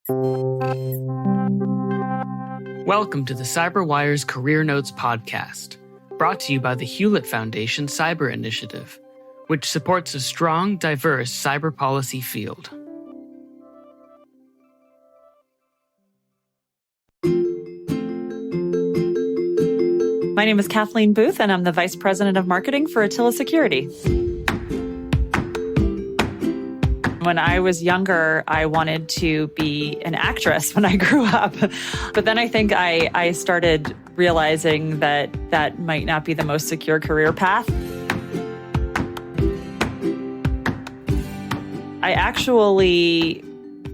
Welcome to the CyberWire's Career Notes podcast, brought to you by the Hewlett Foundation Cyber Initiative, which supports a strong, diverse cyber policy field. My name is Kathleen Booth, and I'm the Vice President of Marketing for Attila Security. When I was younger, I wanted to be an actress when I grew up. But then I think I started realizing that that might not be the most secure career path. I actually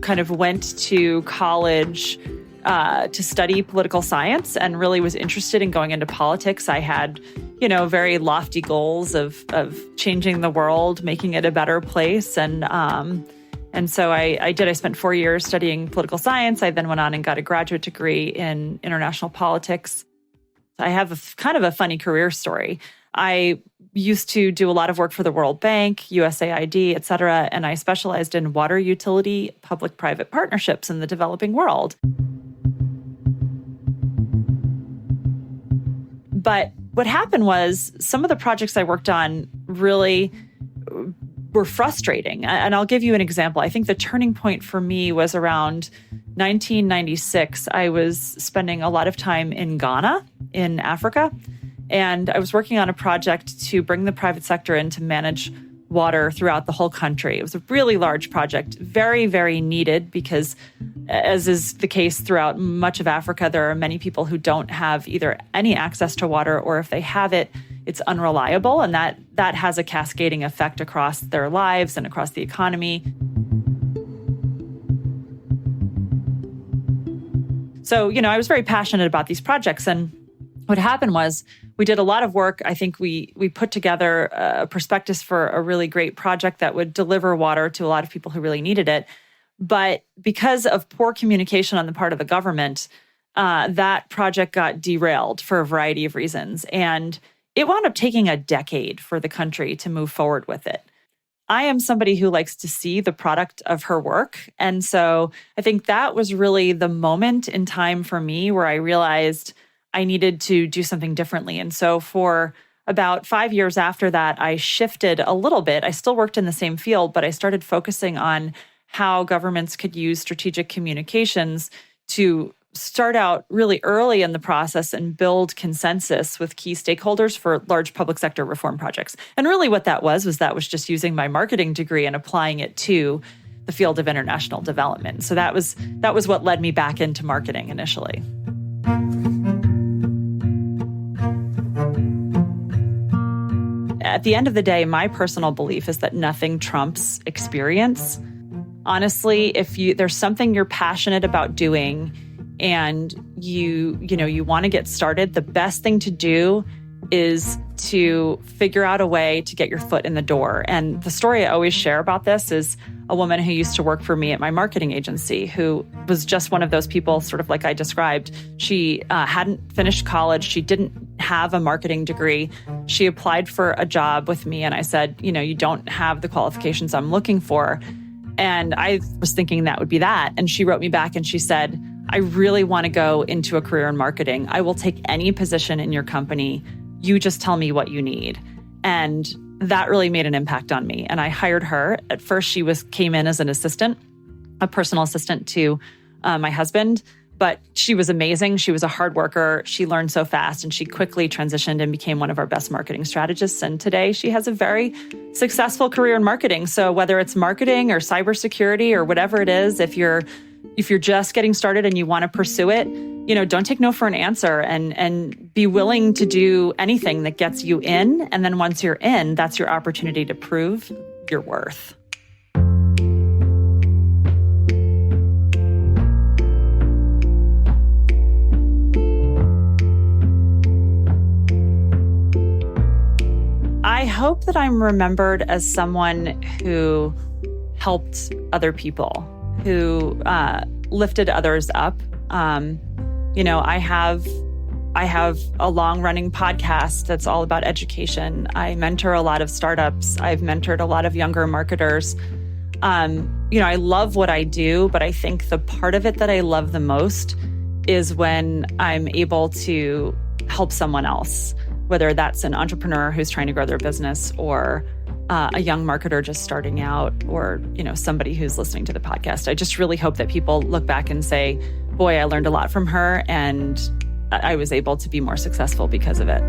kind of went to college to study political science and really was interested in going into politics. I had, very lofty goals of changing the world, making it a better place. And so I did. I spent 4 years studying political science. I then went on and got a graduate degree in international politics. I have kind of a funny career story. I used to do a lot of work for the World Bank, USAID, et cetera, and I specialized in water utility public-private partnerships in the developing world. But what happened was some of the projects I worked on really were frustrating. And I'll give you an example. I think the turning point for me was around 1996. I was spending a lot of time in Ghana, in Africa, and I was working on a project to bring the private sector in to manage water throughout the whole country. It was a really large project, very, very needed because, as is the case throughout much of Africa, there are many people who don't have either any access to water, or if they have it, it's unreliable, and that has a cascading effect across their lives and across the economy. So, I was very passionate about these projects, and what happened was we did a lot of work. I think we put together a prospectus for a really great project that would deliver water to a lot of people who really needed it. But because of poor communication on the part of the government, that project got derailed for a variety of reasons. And it wound up taking a decade for the country to move forward with it. I am somebody who likes to see the product of her work. And so I think that was really the moment in time for me where I realized I needed to do something differently. And so for about 5 years after that, I shifted a little bit. I still worked in the same field, but I started focusing on how governments could use strategic communications to start out really early in the process and build consensus with key stakeholders for large public sector reform projects. And really what that was just using my marketing degree and applying it to the field of international development. So that was what led me back into marketing initially. At the end of the day, my personal belief is that nothing trumps experience. Honestly, if there's something you're passionate about doing and you want to get started, the best thing to do is to figure out a way to get your foot in the door. And the story I always share about this is a woman who used to work for me at my marketing agency, who was just one of those people, sort of like I described. She hadn't finished college. She didn't have a marketing degree. She applied for a job with me, and I said, you don't have the qualifications I'm looking for. And I was thinking that would be that. And she wrote me back and she said, I really want to go into a career in marketing. I will take any position in your company. You just tell me what you need. And that really made an impact on me. And I hired her. At first, she came in as an assistant, a personal assistant to my husband. But she was amazing. She was a hard worker. She learned so fast, and she quickly transitioned and became one of our best marketing strategists. And today she has a very successful career in marketing. So whether it's marketing or cybersecurity or whatever it is, if you're just getting started and you want to pursue it, don't take no for an answer, and be willing to do anything that gets you in. And then once you're in, that's your opportunity to prove your worth. I hope that I'm remembered as someone who helped other people, who lifted others up. I have a long-running podcast that's all about education. I mentor a lot of startups. I've mentored a lot of younger marketers. I love what I do, but I think the part of it that I love the most is when I'm able to help someone else, whether that's an entrepreneur who's trying to grow their business or a young marketer just starting out, or, somebody who's listening to the podcast. I just really hope that people look back and say, boy, I learned a lot from her and I was able to be more successful because of it.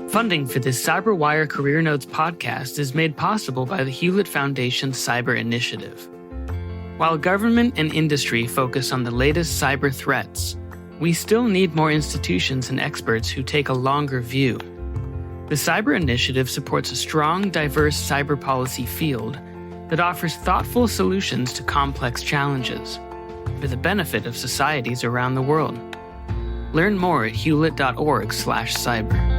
Funding for this CyberWire Career Notes podcast is made possible by the Hewlett Foundation Cyber Initiative. While government and industry focus on the latest cyber threats, we still need more institutions and experts who take a longer view. The Cyber Initiative supports a strong, diverse cyber policy field that offers thoughtful solutions to complex challenges for the benefit of societies around the world. Learn more at hewlett.org/cyber.